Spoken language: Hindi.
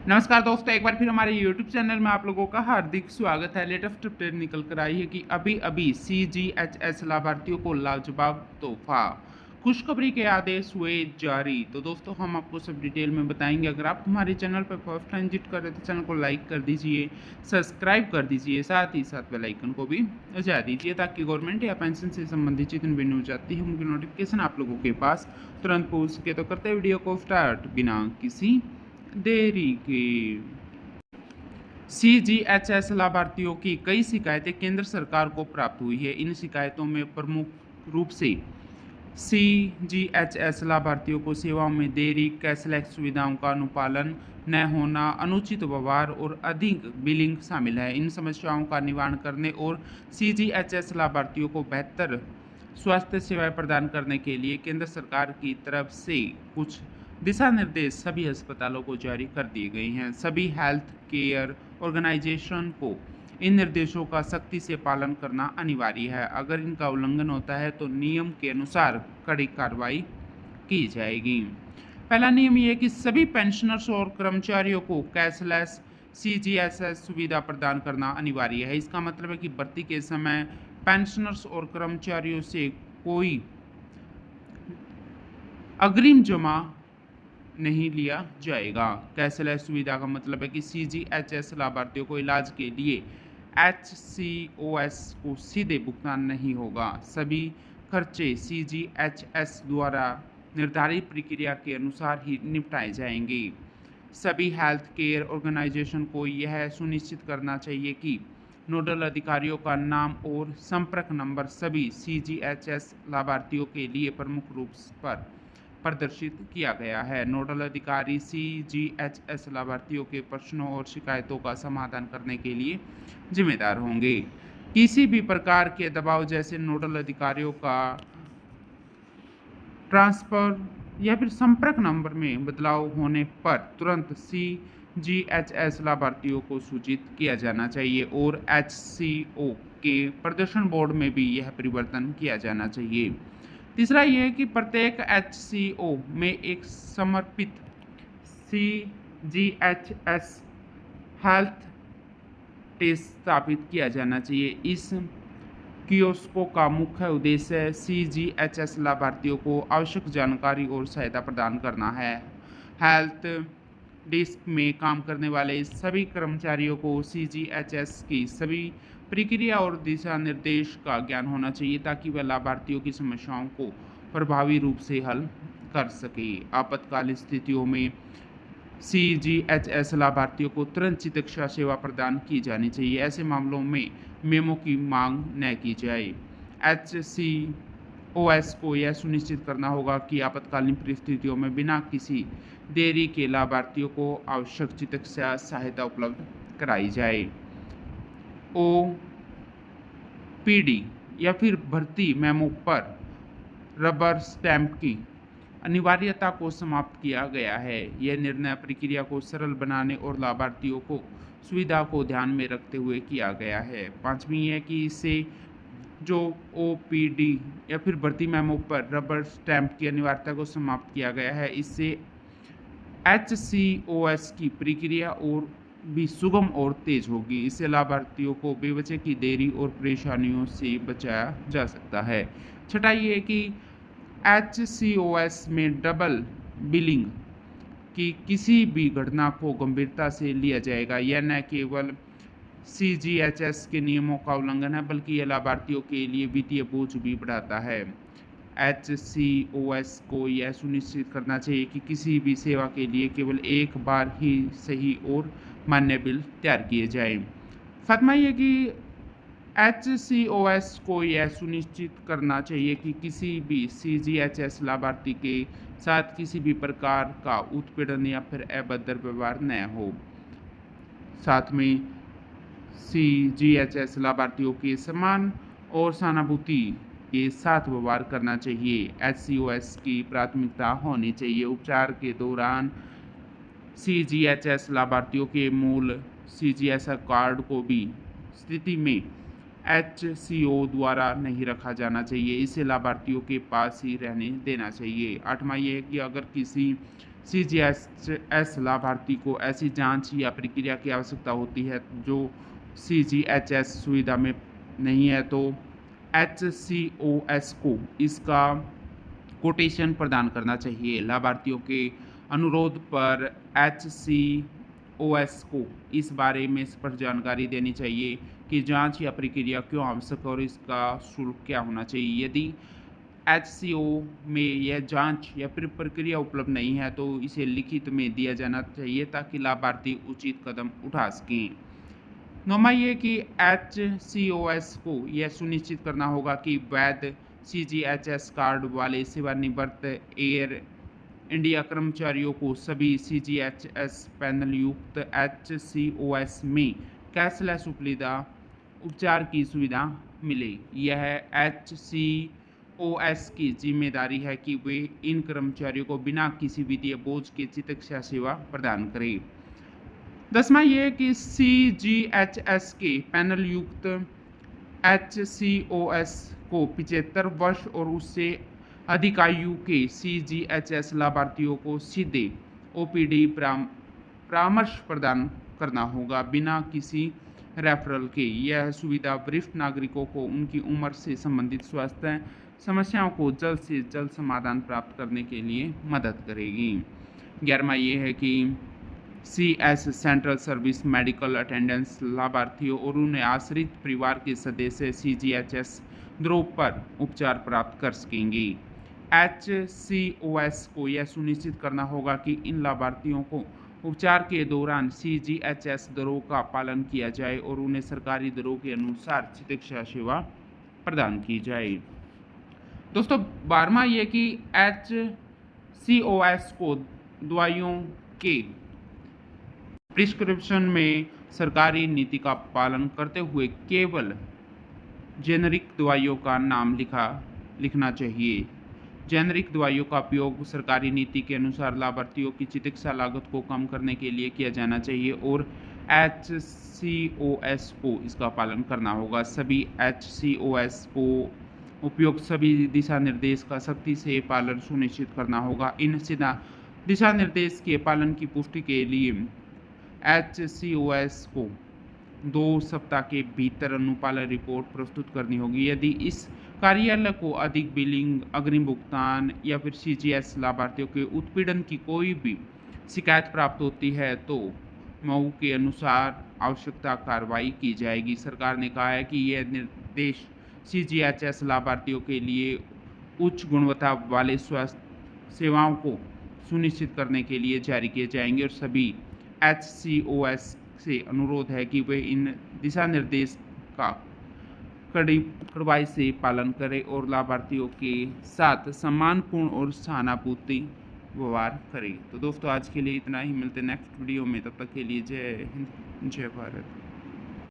नमस्कार दोस्तों, एक बार फिर हमारे यूट्यूब चैनल में आप लोगों का हार्दिक स्वागत है। लेटेस्ट अपडेट निकल कर आई है कि अभी-अभी सीजीएचएस लाभार्थियों को लाजवाब तोहफा, खुशखबरी के आदेश हुए जारी। तो दोस्तों हम आपको सब डिटेल में बताएंगे। अगर आप हमारे चैनल पर फर्स्ट टाइम विजिट कर रहे हैं तो चैनल को लाइक कर दीजिए, सब्सक्राइब कर दीजिए, साथ ही साथ बेल आइकन को भी बजा दीजिए ताकि गवर्नमेंट या पेंशन से संबंधित जितनी भी न्यूज आती है उनकी नोटिफिकेशन आप लोगों के पास तुरंत पहुँच सके। तो करते वीडियो को स्टार्ट बिना किसी देरी के। सीजीएचएस लाभार्थियों की कई शिकायतें केंद्र सरकार को प्राप्त हुई है। इन शिकायतों में प्रमुख रूप से सीजीएचएस लाभार्थियों को सेवाओं में देरी, कैशलेस सुविधाओं का अनुपालन न होना, अनुचित व्यवहार और अधिक बिलिंग शामिल है। इन समस्याओं का निवारण करने और सीजीएचएस लाभार्थियों को बेहतर स्वास्थ्य सेवाएं प्रदान करने के लिए केंद्र सरकार की तरफ से कुछ दिशा निर्देश सभी अस्पतालों को जारी कर दिए गए हैं। सभी हेल्थ केयर ऑर्गेनाइजेशन को इन निर्देशों का सख्ती से पालन करना अनिवार्य है। अगर इनका उल्लंघन होता है तो नियम के अनुसार कड़ी कार्रवाई की जाएगी। पहला नियम यह है कि सभी पेंशनर्स और कर्मचारियों को कैशलेस सीजीएचएस सुविधा प्रदान करना अनिवार्य है। इसका मतलब है कि भर्ती के समय पेंशनर्स और कर्मचारियों से कोई अग्रिम जमा नहीं लिया जाएगा। कैशलेस सुविधा का मतलब है कि सीजीएचएस लाभार्थियों को इलाज के लिए एचसीओएस को सीधे भुगतान नहीं होगा। सभी खर्चे सीजीएचएस द्वारा निर्धारित प्रक्रिया के अनुसार ही निपटाए जाएंगे। सभी हेल्थ केयर ऑर्गेनाइजेशन को यह सुनिश्चित करना चाहिए कि नोडल अधिकारियों का नाम और संपर्क नंबर सभी सीजीएचएस लाभार्थियों के लिए प्रमुख रूप पर प्रदर्शित किया गया है। नोडल अधिकारी सीजीएचएस लाभार्थियों के प्रश्नों और शिकायतों का समाधान करने के लिए जिम्मेदार होंगे। किसी भी प्रकार के दबाव जैसे नोडल अधिकारियों का ट्रांसफर या फिर संपर्क नंबर में बदलाव होने पर तुरंत सीजीएचएस लाभार्थियों को सूचित किया जाना चाहिए और एचसीओ के प्रदर्शन बोर्ड में भी यह परिवर्तन किया जाना चाहिए। तीसरा यह है कि प्रत्येक एचसीओ में एक समर्पित सीजीएचएस हेल्थ टेस्ट स्थापित किया जाना चाहिए। इस कियोस्कों का मुख्य उद्देश्य सीजीएचएस लाभार्थियों को आवश्यक जानकारी और सहायता प्रदान करना है। हेल्थ डेस्क में काम करने वाले सभी कर्मचारियों को सीजीएचएस की सभी प्रक्रिया और दिशा निर्देश का ज्ञान होना चाहिए ताकि वह लाभार्थियों की समस्याओं को प्रभावी रूप से हल कर सके। आपातकालीन स्थितियों में सीजीएचएस लाभार्थियों को तुरंत चिकित्सा सेवा प्रदान की जानी चाहिए। ऐसे मामलों में मेमो की मांग न की जाए। एचसीओएस को यह सुनिश्चित करना होगा कि आपातकालीन परिस्थितियों में बिना किसी देरी के लाभार्थियों को आवश्यक चिकित्सा सहायता उपलब्ध कराई जाए। ओपीडी या फिर भर्ती मेमो पर रबर स्टैंप की अनिवार्यता को समाप्त किया गया है। यह निर्णय प्रक्रिया को सरल बनाने और लाभार्थियों को सुविधा को ध्यान में रखते हुए किया गया है। पांचवी है कि इससे जो ओपीडी या फिर भर्ती मेमो पर रबर स्टैंप की अनिवार्यता को समाप्त किया गया है। इससे एचसीओएस की प्रक्रिया और भी सुगम और तेज होगी। इससे लाभार्थियों को बेवजह की देरी और परेशानियों से बचाया जा सकता है। छठा ये है कि एचसीओएस में डबल बिलिंग की किसी भी घटना को गंभीरता से लिया जाएगा। यह न केवल सीजीएचएस के नियमों का उल्लंघन है बल्कि यह लाभार्थियों के लिए वित्तीय बोझ भी बढ़ाता है। एचसीओएस को यह सुनिश्चित करना चाहिए कि किसी भी सेवा के लिए केवल एक बार ही सही और मान्य बिल तैयार किए जाए। सातवां यह कि एचसीओएस को यह सुनिश्चित करना चाहिए कि किसी भी सीजीएचएस लाभार्थी के साथ किसी भी प्रकार का उत्पीड़न या फिर अभद्र व्यवहार न हो। साथ में सीजीएचएस लाभार्थियों के सम्मान और सहानुभूति के साथ व्यवहार करना चाहिए। एचसीओएस की प्राथमिकता होनी चाहिए। उपचार के दौरान सीजीएचएस लाभार्थियों के मूल सीजीएचएस कार्ड को भी स्थिति में एचसीओ द्वारा नहीं रखा जाना चाहिए। इसे लाभार्थियों के पास ही रहने देना चाहिए। आठवां ये है कि अगर किसी CGHS लाभार्थी को ऐसी जांच या प्रक्रिया की आवश्यकता होती है जो CGHS सुविधा में नहीं है, तो HCOS को इसका कोटेशन प्रदान करना चाहिए। लाभार्थियों के अनुरोध पर HCOS को इस बारे में स्पष्ट जानकारी देनी चाहिए कि जांच या प्रक्रिया क्यों आवश्यक है और इसका शुल्क क्या होना चाहिए। यदि HCO में यह जांच या फिर प्रक्रिया उपलब्ध नहीं है तो इसे लिखित में दिया जाना चाहिए ताकि लाभार्थी उचित कदम उठा सकें। नौमा ये कि HCOS को यह सुनिश्चित करना होगा कि वैध CGHS कार्ड वाले सेवानिवृत्त एयर इंडिया कर्मचारियों को सभी CGHS पैनल युक्त HCOS में कैशलेस उपचार की सुविधा मिले। यह HCOS की जिम्मेदारी है कि वे इन कर्मचारियों को बिना किसी वित्तीय बोझ के चिकित्सा सेवा प्रदान करें। 10वां ये कि CGHS के पैनल युक्त HCOS को 75 वर्ष और उससे अधिक आयु के CGHS लाभार्थियों को सीधे OPD परामर्श प्रदान करना होगा बिना किसी रेफरल के। यह सुविधा वरिष्ठ नागरिकों को उनकी उम्र से संबंधित स्वास्थ्य समस्याओं को जल्द से जल्द समाधान प्राप्त करने के लिए मदद करेगी। 11वां ये है कि CS central service medical attendance लाभार्थियों और उन्हें आश्रित परिवार के सदस्य CGHS दरों पर उपचार प्राप्त कर सकेंगे। HCOS को यह सुनिश्चित करना होगा कि इन लाभार्थियों को उपचार के दौरान CGHS दरों का पालन किया जाए और उन्हें सरकारी दरों के अनुसार चिकित्सा सेवा प्रदान की जाए। दोस्तों 12वां ये कि HCOS को दवाइयों के प्रिस्क्रिप्शन में सरकारी नीति का पालन करते हुए केवल जेनरिक दवाइयों का नाम लिखना चाहिए। जेनरिक दवाइयों का उपयोग सरकारी नीति के अनुसार लाभार्थियों की चिकित्सा लागत को कम करने के लिए किया जाना चाहिए और HCOS को इसका पालन करना होगा। सभी HCOS को उपयोग सभी दिशा निर्देश का सख्ती से पालन सुनिश्चित करना होगा। इन दिशा निर्देश के पालन की पुष्टि के लिए HCOS को 2 सप्ताह के भीतर अनुपालन रिपोर्ट प्रस्तुत करनी होगी। यदि इस कार्यालय को अधिक बिलिंग, अग्रिम भुगतान या फिर CGS लाभार्थियों के उत्पीड़न की कोई भी शिकायत प्राप्त होती है तो मऊ के अनुसार आवश्यकता कार्रवाई की जाएगी। सरकार ने कहा है कि यह निर्देश CGHS लाभार्थियों के लिए उच्च गुणवत्ता वाले स्वास्थ्य सेवाओं को सुनिश्चित करने के लिए जारी किए जाएंगे और सभी HCOS से अनुरोध है कि वे इन दिशा निर्देश का कड़ाई से पालन करें और लाभार्थियों के साथ सम्मानपूर्ण और सहानुभूति व्यवहार करें। तो दोस्तों आज के लिए इतना ही, मिलते हैं नेक्स्ट वीडियो में, तब तक के लिए जय हिंद जय भारत।